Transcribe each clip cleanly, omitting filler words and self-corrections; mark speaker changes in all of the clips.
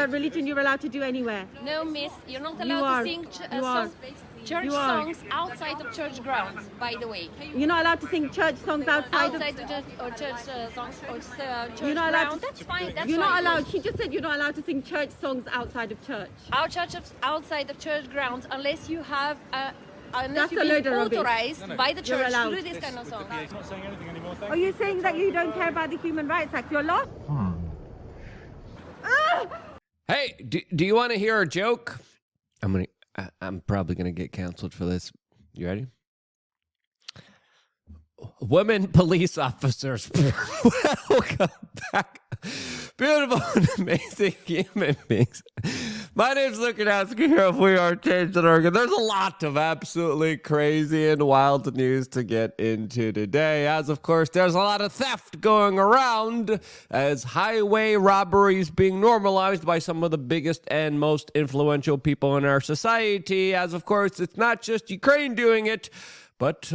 Speaker 1: religion you're allowed to do anywhere.
Speaker 2: No, miss, you're not allowed to sing church songs outside of church grounds, by the way.
Speaker 1: You're not allowed to sing church songs outside of
Speaker 2: the church or church songs or church
Speaker 1: you're not allowed
Speaker 2: grounds. That's fine.
Speaker 1: You're not allowed. She just said you're not allowed to sing church songs outside of church.
Speaker 2: Outside of church grounds, unless you have unless
Speaker 1: That's
Speaker 2: you've been
Speaker 1: a load of
Speaker 2: authorized by the church to do this kind of songs.
Speaker 3: He's not saying anything anymore.
Speaker 1: Are you saying that you don't care about the Human Rights Act? You're lost?
Speaker 4: Hey, do you want to hear a joke? I'm probably gonna get canceled for this. You ready? Women police officers, welcome back. Beautiful and amazing human beings. My name's Luke Yanowski here of We Are Changing Oregon. There's a lot of absolutely crazy and wild news to get into today, as of course there's a lot of theft going around as highway robberies being normalized by some of the biggest and most influential people in our society, as of course it's not just Ukraine doing it, but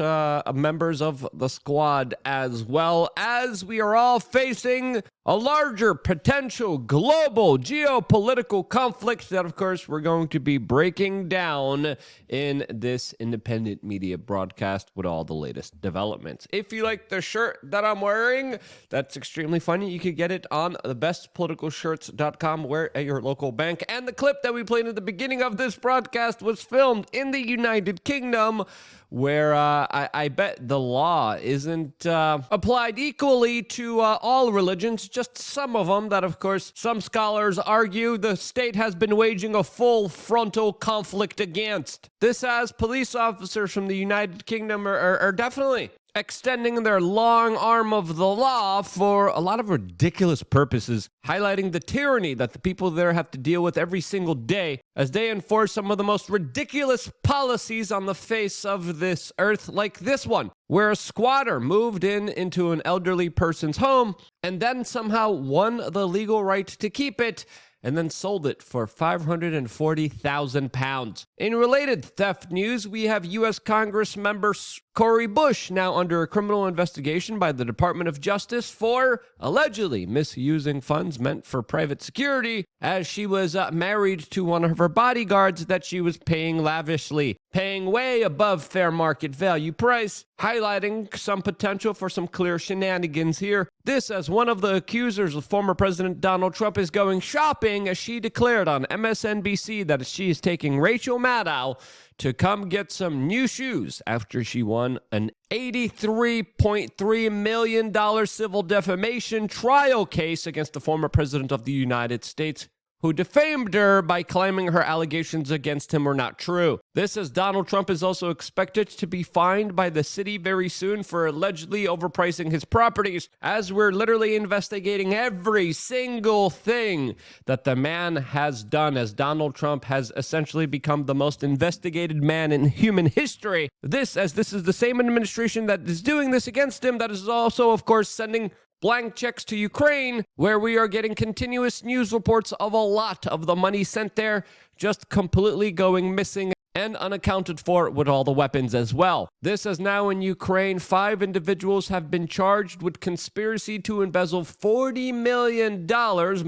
Speaker 4: members of the squad as well, as we are all facing a larger potential global geopolitical conflict that, of course, we're going to be breaking down in this independent media broadcast with all the latest developments. If you like the shirt that I'm wearing, that's extremely funny. You can get it on thebestpoliticalshirts.com, where at your local bank. And the clip that we played at the beginning of this broadcast was filmed in the United Kingdom, where I bet the law isn't applied equally to all religions, just some of them that, of course, some scholars argue the state has been waging a full frontal conflict against. This as police officers from the United Kingdom are definitely extending their long arm of the law for a lot of ridiculous purposes, highlighting the tyranny that the people there have to deal with every single day as they enforce some of the most ridiculous policies on the face of this earth, like this one, where a squatter moved into an elderly person's home and then somehow won the legal right to keep it and then sold it for £540,000. In related theft news, we have U.S. Congress member Cori Bush now under a criminal investigation by the Department of Justice for allegedly misusing funds meant for private security, as she was married to one of her bodyguards that she was paying lavishly, paying way above fair market value price, highlighting some potential for some clear shenanigans here. This as one of the accusers of former President Donald Trump is going shopping, as she declared on MSNBC that she is taking Rachel Maddow to come get some new shoes after she won an $83.3 million civil defamation trial case against the former president of the United States, who defamed her by claiming her allegations against him were not true. This as Donald Trump is also expected to be fined by the city very soon for allegedly overpricing his properties, as we're literally investigating every single thing that the man has done, as Donald Trump has essentially become the most investigated man in human history. This is the same administration that is doing this against him that is also, of course, sending blank checks to Ukraine, where we are getting continuous news reports of a lot of the money sent there just completely going missing and unaccounted for with all the weapons as well. This is now in Ukraine. 5 individuals have been charged with conspiracy to embezzle $40 million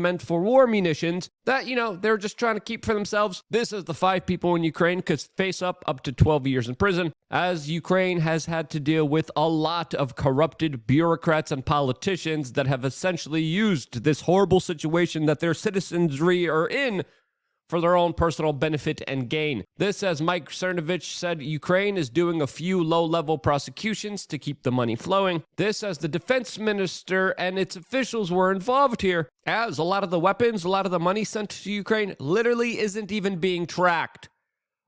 Speaker 4: meant for war munitions that, they're just trying to keep for themselves. This is the 5 people in Ukraine could face up to 12 years in prison, as Ukraine has had to deal with a lot of corrupted bureaucrats and politicians that have essentially used this horrible situation that their citizenry are in for their own personal benefit and gain. This, as Mike Cernovich said, Ukraine is doing a few low-level prosecutions to keep the money flowing. This, as the defense minister and its officials were involved here, as a lot of the weapons, a lot of the money sent to Ukraine literally isn't even being tracked.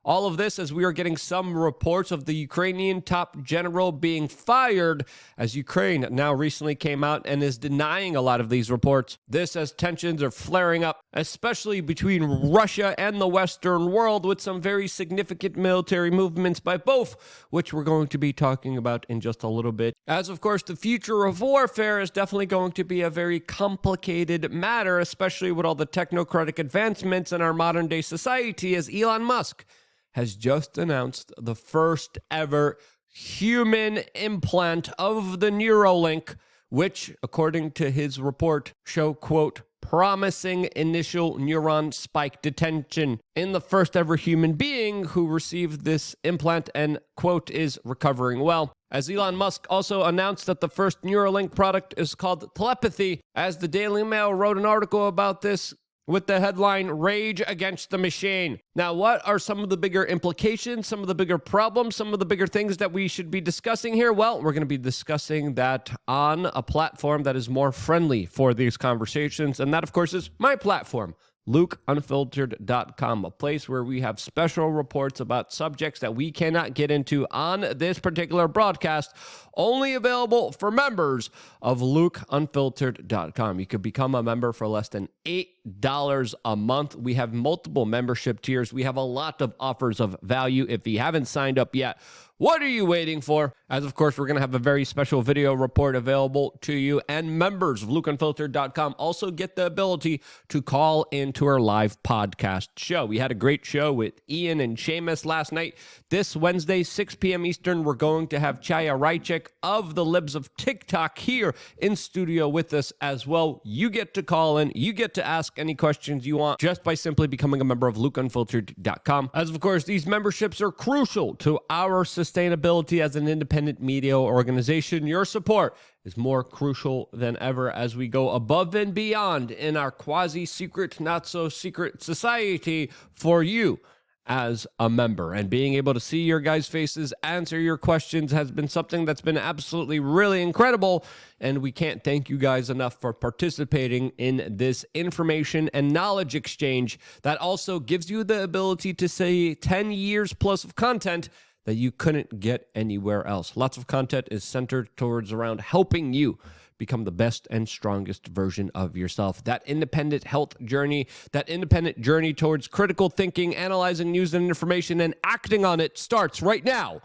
Speaker 4: All of this as we are getting some reports of the Ukrainian top general being fired, as Ukraine now recently came out and is denying a lot of these reports. This as tensions are flaring up, especially between Russia and the Western world, with some very significant military movements by both, which we're going to be talking about in just a little bit. As of course, the future of warfare is definitely going to be a very complicated matter, especially with all the technocratic advancements in our modern day society, as Elon Musk has just announced the first ever human implant of the Neuralink, which, according to his report, show, quote, promising initial neuron spike detection in the first ever human being who received this implant and, quote, is recovering well. As Elon Musk also announced that the first Neuralink product is called telepathy, as the Daily Mail wrote an article about this with the headline, Rage Against the Machine. Now, what are some of the bigger implications, some of the bigger problems, some of the bigger things that we should be discussing here? Well, we're going to be discussing that on a platform that is more friendly for these conversations, and that, of course, is my platform, LukeUnfiltered.com, a place where we have special reports about subjects that we cannot get into on this particular broadcast, only available for members of LukeUnfiltered.com. You could become a member for less than $8 a month. We have multiple membership tiers. We have a lot of offers of value. If you haven't signed up yet, what are you waiting for? As of course, we're going to have a very special video report available to you, and members of LukeUnfiltered.com also get the ability to call into our live podcast show. We had a great show with Ian and Seamus last night. This Wednesday, 6 p.m. Eastern, we're going to have Chaya Raichik of the Libs of TikTok here in studio with us as well. You get to call in. You get to ask any questions you want just by simply becoming a member of LukeUnfiltered.com. As of course, these memberships are crucial to our sustainability as an independent media organization. Your support is more crucial than ever as we go above and beyond in our quasi-secret, not-so-secret society for you as a member. And being able to see your guys' faces, answer your questions has been something that's been absolutely really incredible. And we can't thank you guys enough for participating in this information and knowledge exchange that also gives you the ability to say 10 years plus of content that you couldn't get anywhere else. Lots of content is centered towards around helping you become the best and strongest version of yourself. That independent health journey, that independent journey towards critical thinking, analyzing news and information, and acting on it starts right now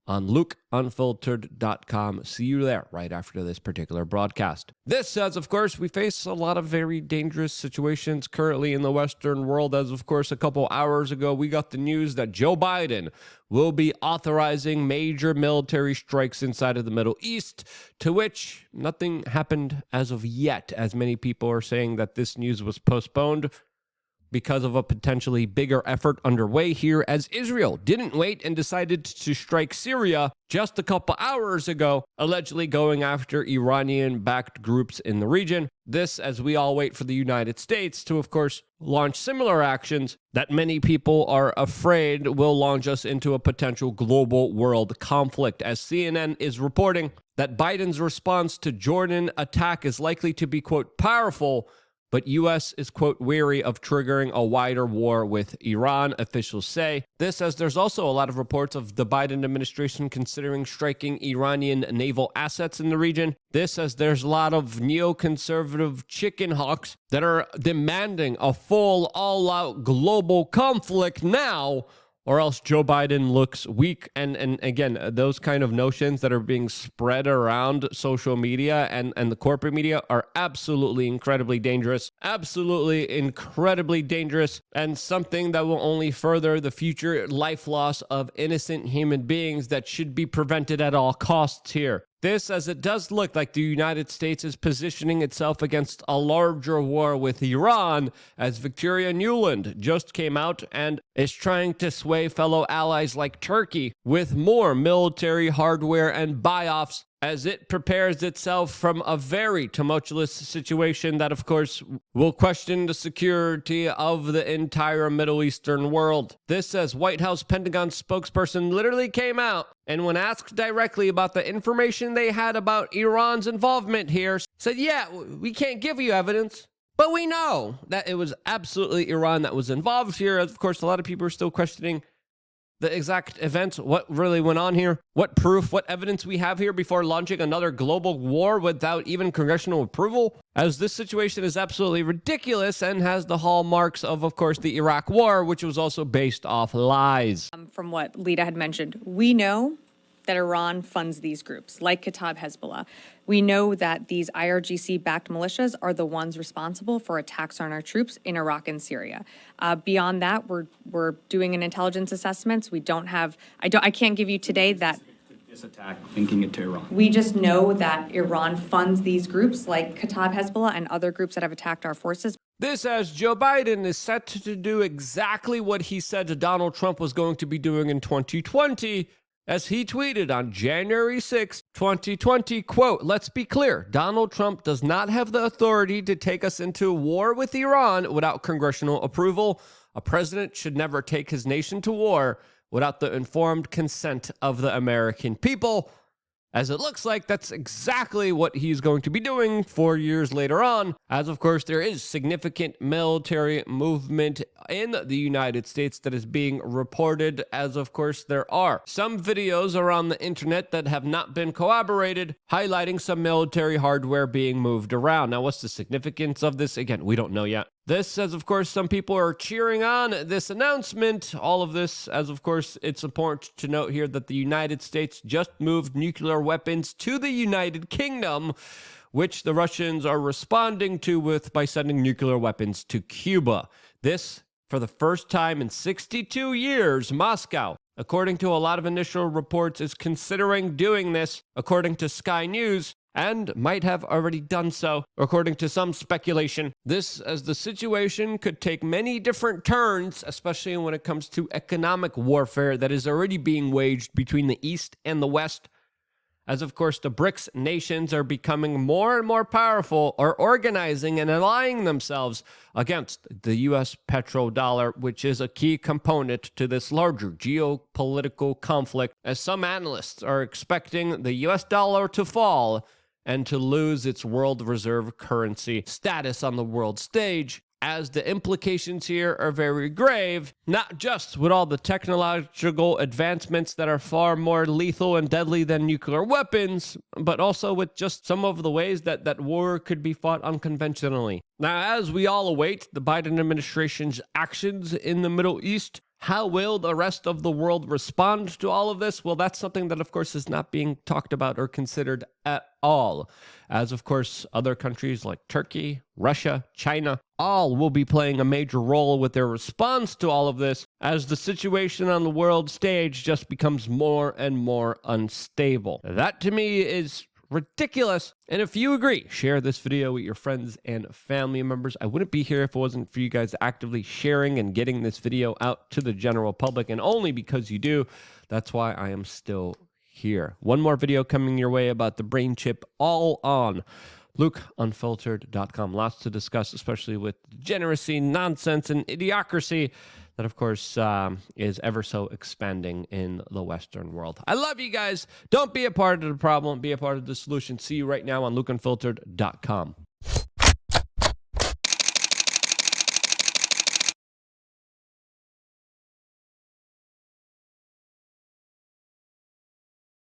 Speaker 4: on LukeUnfiltered.com. See you there right after this particular broadcast. This says, of course, we face a lot of very dangerous situations currently in the Western world. As, of course, a couple hours ago, we got the news that Joe Biden will be authorizing major military strikes inside of the Middle East, to which nothing happened as of yet, as many people are saying that this news was postponed because of a potentially bigger effort underway here, as Israel didn't wait and decided to strike Syria just a couple hours ago, allegedly going after Iranian-backed groups in the region. This as we all wait for the United States to, of course, launch similar actions that many people are afraid will launch us into a potential global world conflict, as CNN is reporting that Biden's response to Jordan attack is likely to be, quote, powerful, but U.S. is, quote, wary of triggering a wider war with Iran, officials say. This as there's also a lot of reports of the Biden administration considering striking Iranian naval assets in the region. This as there's a lot of neoconservative chicken hawks that are demanding a full, all-out global conflict now, or else Joe Biden looks weak. And again, those kind of notions that are being spread around social media and the corporate media are absolutely incredibly dangerous. Absolutely incredibly dangerous, and something that will only further the future life loss of innocent human beings that should be prevented at all costs here. This, as it does look like the United States is positioning itself against a larger war with Iran, as Victoria Nuland just came out and is trying to sway fellow allies like Turkey with more military hardware and buy-offs as it prepares itself from a very tumultuous situation that, of course, will question the security of the entire Middle Eastern world. This says White House Pentagon spokesperson literally came out and when asked directly about the information they had about Iran's involvement here, said, yeah, we can't give you evidence, but we know that it was absolutely Iran that was involved here. Of course, a lot of people are still questioning the exact events, what really went on here, what proof, what evidence we have here before launching another global war without even congressional approval, as this situation is absolutely ridiculous and has the hallmarks of course, the Iraq War, which was also based off lies.
Speaker 3: From what Lita had mentioned, we know that Iran funds these groups, like Kataib Hezbollah. We know that these IRGC-backed militias are the ones responsible for attacks on our troops in Iraq and Syria. Beyond that, we're doing an intelligence assessments. We don't have, I can't give you today that.
Speaker 5: this attack linking it to Iran.
Speaker 3: We just know that Iran funds these groups like Kataib Hezbollah and other groups that have attacked our forces.
Speaker 4: This as Joe Biden is set to do exactly what he said Donald Trump was going to be doing in 2020, as he tweeted on January 6, 2020, quote, "Let's be clear, Donald Trump does not have the authority to take us into war with Iran without congressional approval. A president should never take his nation to war without the informed consent of the American people." As it looks like that's exactly what he's going to be doing 4 years later on, as of course there is significant military movement in the United States that is being reported, as of course there are some videos around the internet that have not been corroborated highlighting some military hardware being moved around. Now, what's the significance of this? Again, we don't know yet. This, as of course some people are cheering on this announcement, all of this, as of course it's important to note here that the United States just moved nuclear weapons to the United Kingdom, which the Russians are responding to by sending nuclear weapons to Cuba. This, for the first time in 62 years, Moscow, according to a lot of initial reports, is considering doing this, according to Sky News, and might have already done so, according to some speculation. This, as the situation could take many different turns, especially when it comes to economic warfare that is already being waged between the East and the West, as of course the BRICS nations are becoming more and more powerful, are organizing and allying themselves against the U.S. petrodollar, which is a key component to this larger geopolitical conflict, as some analysts are expecting the U.S. dollar to fall and to lose its world reserve currency status on the world stage, as the implications here are very grave, not just with all the technological advancements that are far more lethal and deadly than nuclear weapons, but also with just some of the ways that war could be fought unconventionally. Now, as we all await the Biden administration's actions in the Middle East, how will the rest of the world respond to all of this? Well, that's something that, of course, is not being talked about or considered at all. As, of course, other countries like Turkey, Russia, China, all will be playing a major role with their response to all of this, as the situation on the world stage just becomes more and more unstable. That, to me, is ridiculous. And if you agree, share this video with your friends and family members. I wouldn't be here if it wasn't for you guys actively sharing and getting this video out to the general public, and only because you do, that's why I am still here. One more video coming your way about the brain chip, all on LukeUnfiltered.com. Lots to discuss, especially with degeneracy, nonsense, and idiocracy that, of course, is ever so expanding in the Western world. I love you guys. Don't be a part of the problem. Be a part of the solution. See you right now on LukeUnfiltered.com.